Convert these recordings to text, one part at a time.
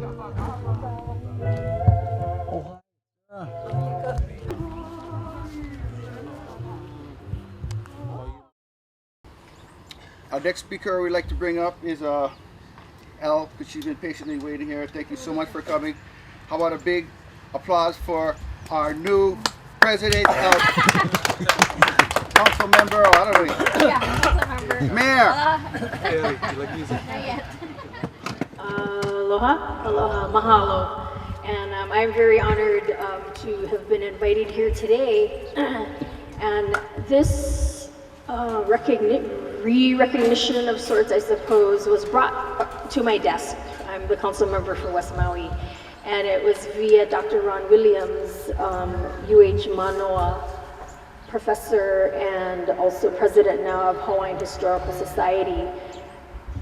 Our next speaker we'd like to bring up is Elle, because she's been patiently waiting here. Thank you so much for coming. How about a big applause for our new president of council member, or I don't know. Yeah, council member. Mayor. Hey, do you like music? Aloha, aloha, mahalo. And I'm very honored to have been invited here today. And this recognition of sorts, I suppose, was brought to my desk. I'm the council member for West Maui. And it was via Dr. Ron Williams, UH Manoa professor and also president now of Hawaiian Historical Society.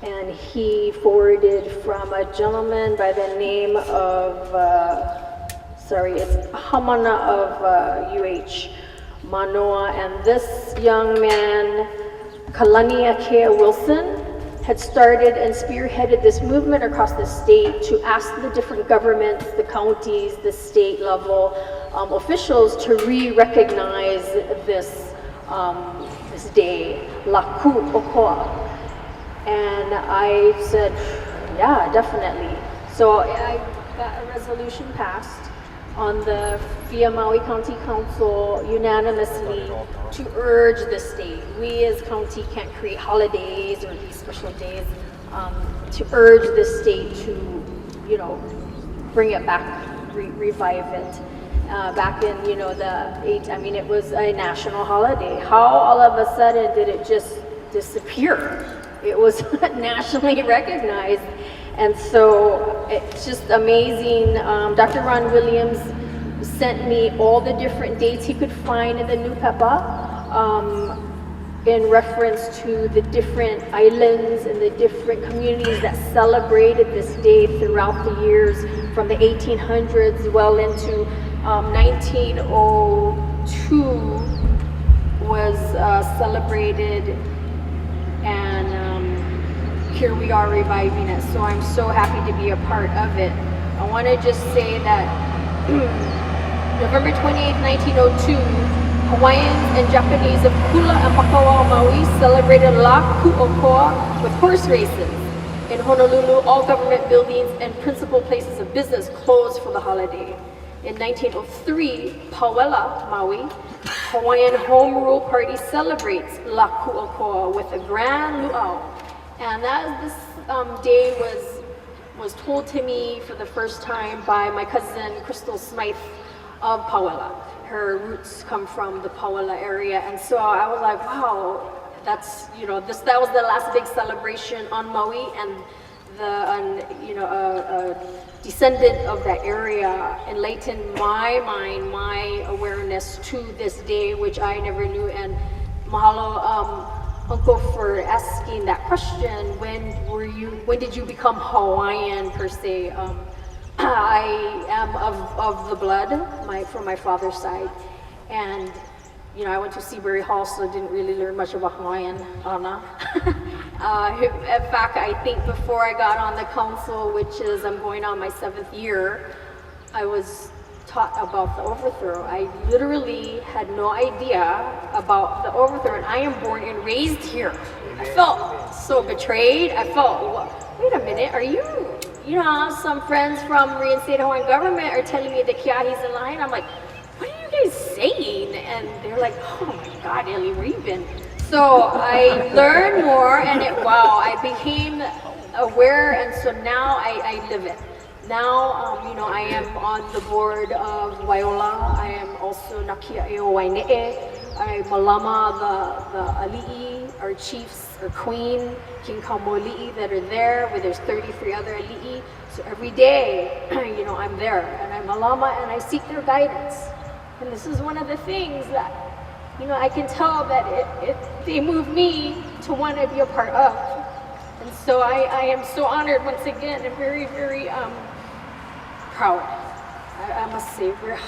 And he forwarded from a gentleman by the name of, it's Hamana of UH Manoa. And this young man, Kalani Akea Wilson, had started and spearheaded this movement across the state to ask the different governments, the counties, the state level officials to re-recognize this day, Laku Okoa. And I said, yeah, definitely. So I got a resolution passed on the via Maui County Council unanimously to urge the state. We as county can't create holidays or these special days, to urge the state to, bring it back, revive it. Back in, it was a national holiday. How all of a sudden did it just disappear? It was nationally recognized. And so it's just amazing. Dr. Ron Williams sent me all the different dates he could find in the New Pepa in reference to the different islands and the different communities that celebrated this day throughout the years from the 1800s well into 1902 was celebrated, and here we are reviving it. So I'm so happy to be a part of it. I want to just say that November 28, 1902, Hawaiians and Japanese of Kula and Pakawa, Maui celebrated La Ku'okoa with horse races. In Honolulu, all government buildings and principal places of business closed for the holiday. In 1903, Pauela, Maui, Hawaiian Home Rule Party celebrates La Ku'okoa with a grand luau. And this day was told to me for the first time by my cousin Crystal Smythe of Pauela. Her roots come from the Pauela area, and so I was like, wow, that's that was the last big celebration on Maui, and a descendant of that area enlightened my mind, my awareness to this day, which I never knew. And mahalo, Uncle, for asking that question. When did you become Hawaiian per se? I am of the blood, from my father's side, and I went to Seabury Hall, so didn't really learn much about Hawaiian. In fact, I think before I got on the council, which is I'm going on my 7th year, I was taught about the overthrow. I literally had no idea about the overthrow, and I am born and raised here. I felt so betrayed. I felt, wait a minute, are you? Some friends from reinstated Hawaiian government are telling me the Keahi's in line. I'm like, what are you guys saying? And they're like, oh my God, Elle, where you been? So I learned more, and I became aware, and so now I live it. Now, I am on the board of Waiola. I am also Nakia'eo Waine'e. I malama the ali'i, our chiefs, our queen, King Kaumoli'i that are there, where there's 33 other ali'i. So every day, I'm there, and I malama and I seek their guidance. And this is one of the things that, I can tell that they move me to want to be a part of. And so I am so honored once again and very, very proud. I must say, we're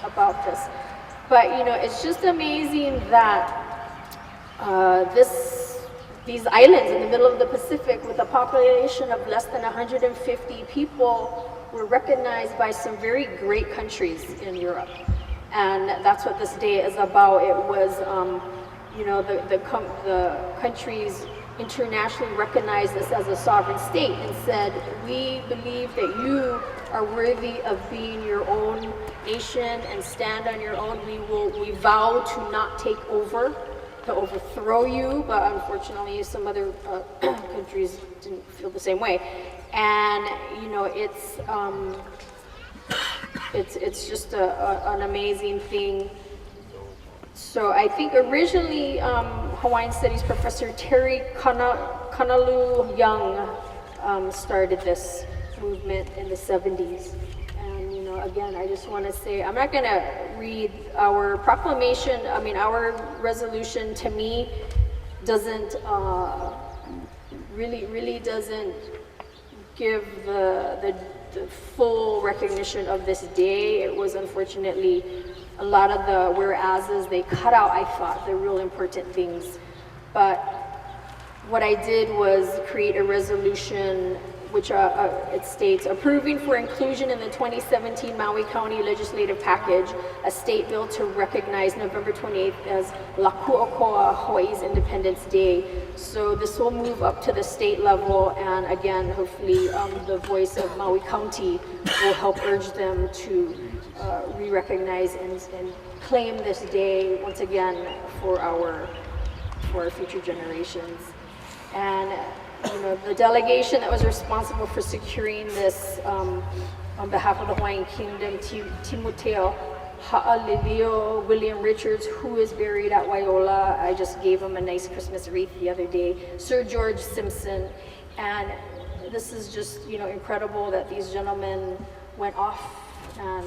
about this. But it's just amazing that these islands in the middle of the Pacific with a population of less than 150 people were recognized by some very great countries in Europe. And that's what this day is about. It was, the countries internationally recognized this as a sovereign state and said, we believe that you are worthy of being your own nation and stand on your own. We vow to not take over, to overthrow you, but unfortunately some other countries didn't feel the same way. And it's just an amazing thing. So I think originally Hawaiian Studies professor Terry Kanalu Young started this movement in the 70s. And again, I just want to say, I'm not going to read our proclamation. I mean, our resolution to me doesn't really doesn't give the full recognition of this day. It was unfortunately a lot of the whereases they cut out, I thought, the real important things. But what I did was create a resolution which it states, approving for inclusion in the 2017 Maui County Legislative Package, a state bill to recognize November 28th as Laku'okoa, Hawaii's Independence Day. So this will move up to the state level, and again, hopefully the voice of Maui County will help urge them to re-recognize and claim this day once again for our future generations. And the delegation that was responsible for securing this on behalf of the Hawaiian Kingdom, Timoteo Ha'alilio William Richards, who is buried at Waiola. I just gave him a nice Christmas wreath the other day. Sir George Simpson. And this is just, incredible that these gentlemen went off and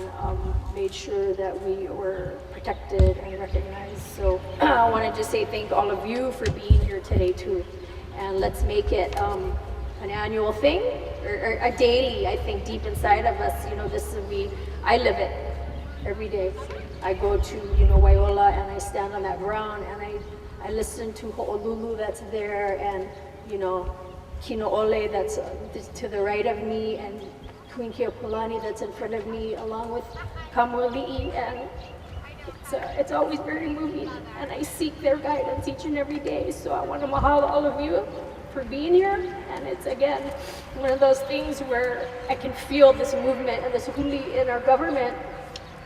made sure that we were protected and recognized. So I wanted to say thank all of you for being here today too. And let's make it an annual thing, or a daily, I think, deep inside of us. This would be, I live it every day. I go to, Waiola, and I stand on that ground, and I listen to Ho'olulu that's there, and, Kino'ole that's to the right of me, and Queen Keopulani that's in front of me, along with Kamuali'i, and it's always very moving, and I seek their guidance each and every day. So I want to mahalo all of you for being here, and it's again one of those things where I can feel this movement and this huli in our government.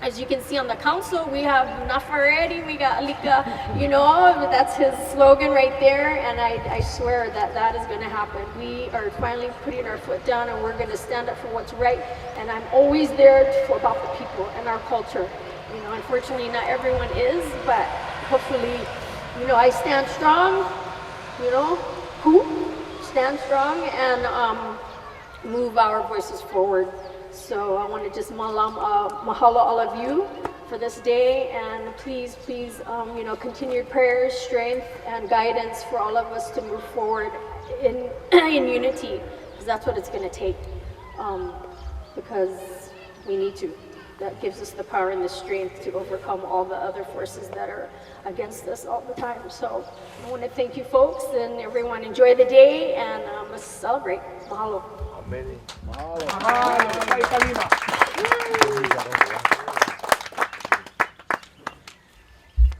As you can see on the council, we have Nafaredi, we got Alika, that's his slogan right there, and I swear that is going to happen. We are finally putting our foot down, and we're going to stand up for what's right, and I'm always there for about the people and our culture. Unfortunately, not everyone is, but hopefully, I stand strong, stand strong and move our voices forward. So I want to just mahalo all of you for this day, and please, continued prayers, strength, and guidance for all of us to move forward in unity, because that's what it's going to take, because we need to. That gives us the power and the strength to overcome all the other forces that are against us all the time. So I want to thank you folks, and everyone enjoy the day, and let's celebrate. Mahalo. Amen.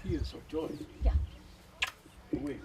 He is so joy. Yeah. Wait,